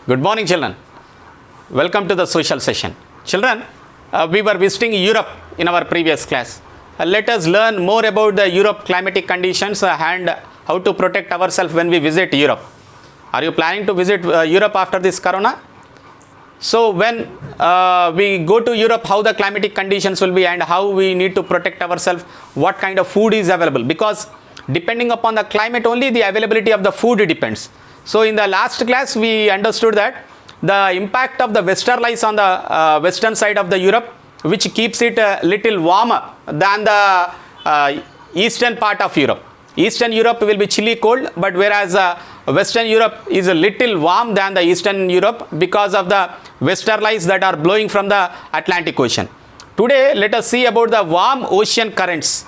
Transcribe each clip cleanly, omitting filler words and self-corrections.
Good morning, children. Welcome to the social session. Children, we were visiting Europe in our previous class. Let us learn more about the Europe climatic conditions and how to protect ourselves when we visit Europe. Are you planning to visit Europe after this corona? So when we go to Europe, how the climatic conditions will be and how we need to protect ourselves, what kind of food is available, because depending upon the climate only the availability of the food depends. So in the last class we understood that the impact of the westerlies on the western side of the Europe, which keeps it a little warmer than the eastern part of Europe. Eastern Europe will be chilly cold, but whereas Western Europe is a little warm than the Eastern Europe because of the westerlies that are blowing from the Atlantic Ocean. Today let us see about the warm ocean currents.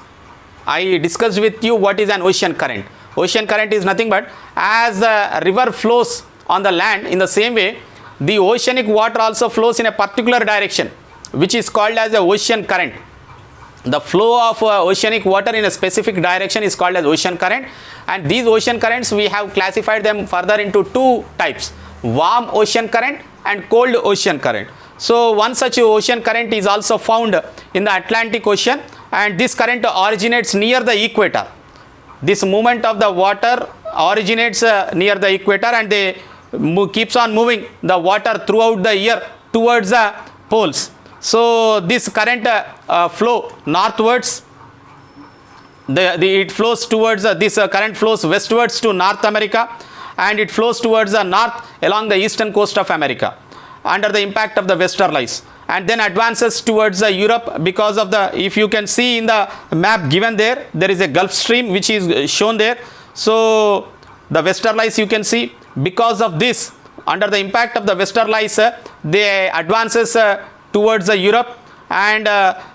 I discussed with you what is an ocean current. Ocean current is nothing but as the river flows on the land, in the same way the oceanic water also flows in a particular direction, which is called as the ocean current. The flow of oceanic water in a specific direction is called as ocean current, and these ocean currents we have classified them further into two types: warm ocean current and cold ocean current. So one such ocean current is also found in the Atlantic Ocean, and this current originates near the equator. This movement of the water originates near the equator, and they keeps on moving the water throughout the year towards the poles. So this current flow northwards, it flows towards this current flows westwards to North America, and it flows towards the north along the eastern coast of America under the impact of the westerlies, and then advances towards Europe because of the, if you can see in the map given there, there is a Gulf Stream which is shown there. So the westerlies you can see, because of this, under the impact of the westerlies, they advances towards Europe, and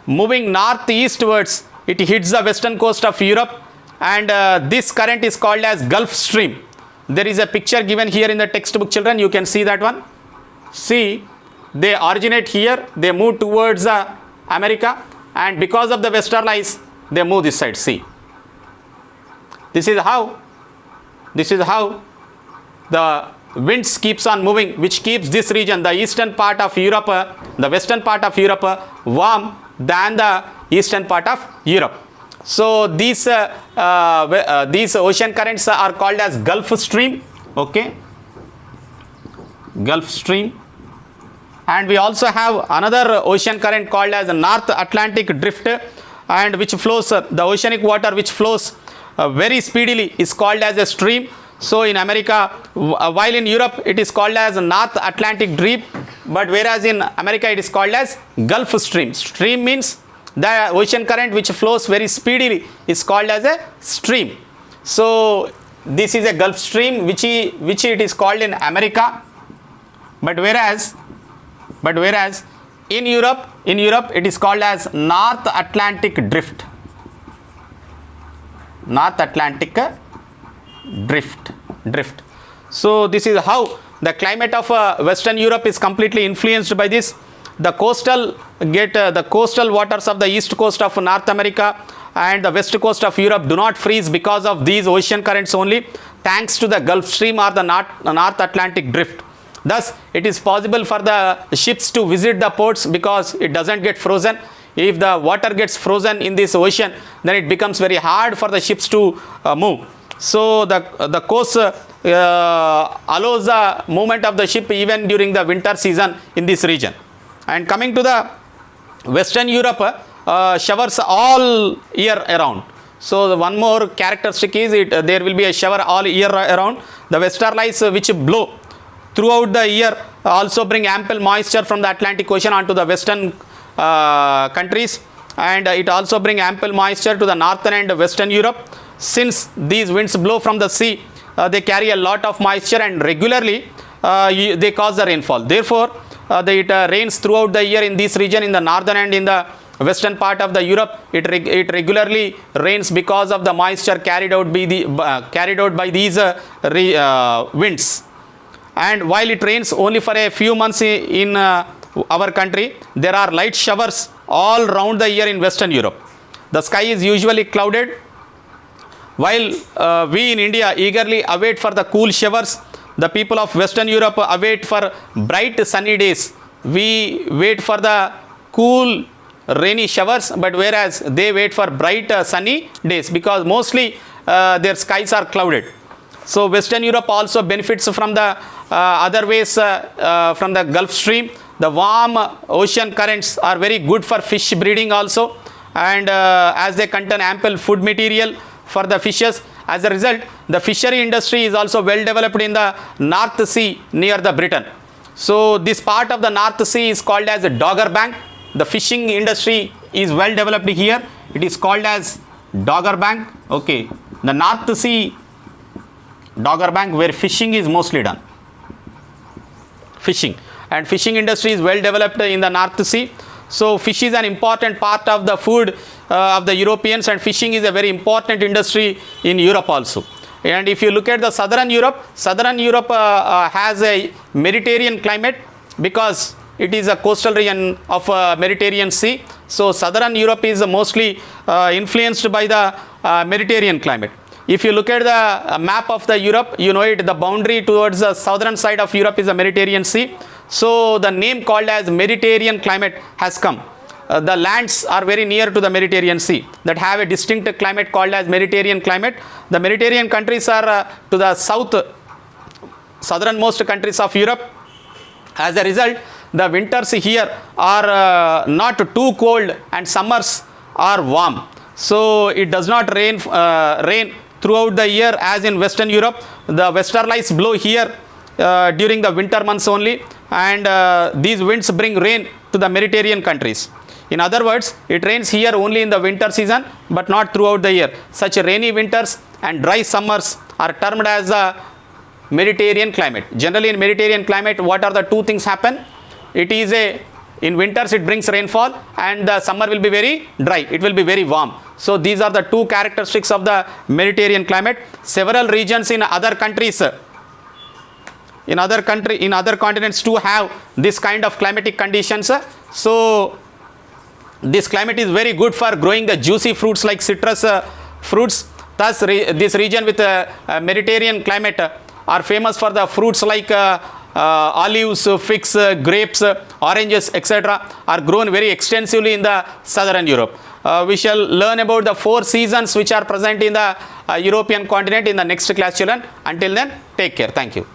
moving northeastwards it hits the western coast of Europe, and this current is called as Gulf Stream. There is a picture given here in the textbook, children, you can see that one. See, they originate here, they move towards America, and because of the westerlies they move this side. See, this is how the winds keeps on moving, which keeps this region, the eastern part of Europe, the western part of Europe warm than the eastern part of Europe. So these ocean currents are called as Gulf Stream. Okay, Gulf Stream. And we also have another ocean current called as North Atlantic Drift, and which flows the oceanic water which flows very speedily is called as a stream. So in America, while in Europe it is called as North Atlantic Drift, but whereas in America it is called as Gulf Stream. Stream means the ocean current which flows very speedily is called as a stream. So this is a Gulf Stream which it is called in America, but whereas in Europe it is called as North Atlantic Drift. North Atlantic drift. So this is how the climate of Western Europe is completely influenced by this. The coastal waters of the east coast of North America and the west coast of Europe do not freeze because of these ocean currents only, thanks to the Gulf Stream or the North Atlantic Drift. Thus it is possible for the ships to visit the ports because it doesn't get frozen. If the water gets frozen in this ocean, then it becomes very hard for the ships to move. So the coast allows the movement of the ship even during the winter season in this region. And coming to the Western Europe, showers all year around. So one more characteristic is there will be a shower all year around. The westerlies which blow throughout the year also bring ample moisture from the Atlantic Ocean onto the western countries, and it also bring ample moisture to the northern and western Europe. Since these winds blow from the sea, they carry a lot of moisture, and regularly they cause the rainfall. Therefore it rains throughout the year in this region, in the northern and in the western part of the Europe. It regularly rains because of the moisture carried out by these winds. And while it rains only for a few months in our country, there are light showers all round the year in Western Europe. The sky is usually clouded, while we in India eagerly await for the cool showers. The people of Western Europe await for bright sunny days. We wait for the cool rainy showers, but whereas they wait for bright sunny days, because mostly their skies are clouded. So Western Europe also benefits from the other ways from the Gulf Stream. The warm ocean currents are very good for fish breeding also, and as they contain ample food material for the fishes. As a result, the fishery industry is also well developed in the North Sea near the Britain. So this part of the North Sea is called as the Dogger Bank. The fishing industry is well developed here. It is called as Dogger Bank. Okay, the North Sea Dogger Bank, where fishing is mostly done. Fishing industry is well developed in the North Sea. So fish is an important part of the food of the Europeans, and fishing is a very important industry in Europe also. And if you look at the Southern Europe has a Mediterranean climate because it is a coastal region of Mediterranean Sea. So Southern Europe is mostly influenced by the Mediterranean climate. If you look at the map of the Europe, you know it, the boundary towards the southern side of Europe is the Mediterranean Sea. So the name called as Mediterranean climate has come. The lands are very near to the Mediterranean Sea that have a distinct climate called as Mediterranean climate. The Mediterranean countries are to the southernmost countries of Europe. As a result, the winters here are not too cold and summers are warm. So it does not rain throughout the year as in Western Europe. The westerlies blow here during the winter months only, and these winds bring rain to the Mediterranean countries. In other words, it rains here only in the winter season but not throughout the year. Such rainy winters and dry summers are termed as the Mediterranean climate. Generally in Mediterranean climate, what are the two things happen? It is in winters it brings rainfall, and the summer will be very dry, it will be very warm. So these are the two characteristics of the Mediterranean climate. Several regions in other countries, in other continents too have this kind of climatic conditions. So this climate is very good for growing the juicy fruits like citrus fruits. Thus this region with Mediterranean climate are famous for the fruits like olives, figs, grapes, oranges, etc. are grown very extensively in the Southern Europe. We shall learn about the 4 seasons which are present in the European continent in the next class, children. Until then, take care. Thank you.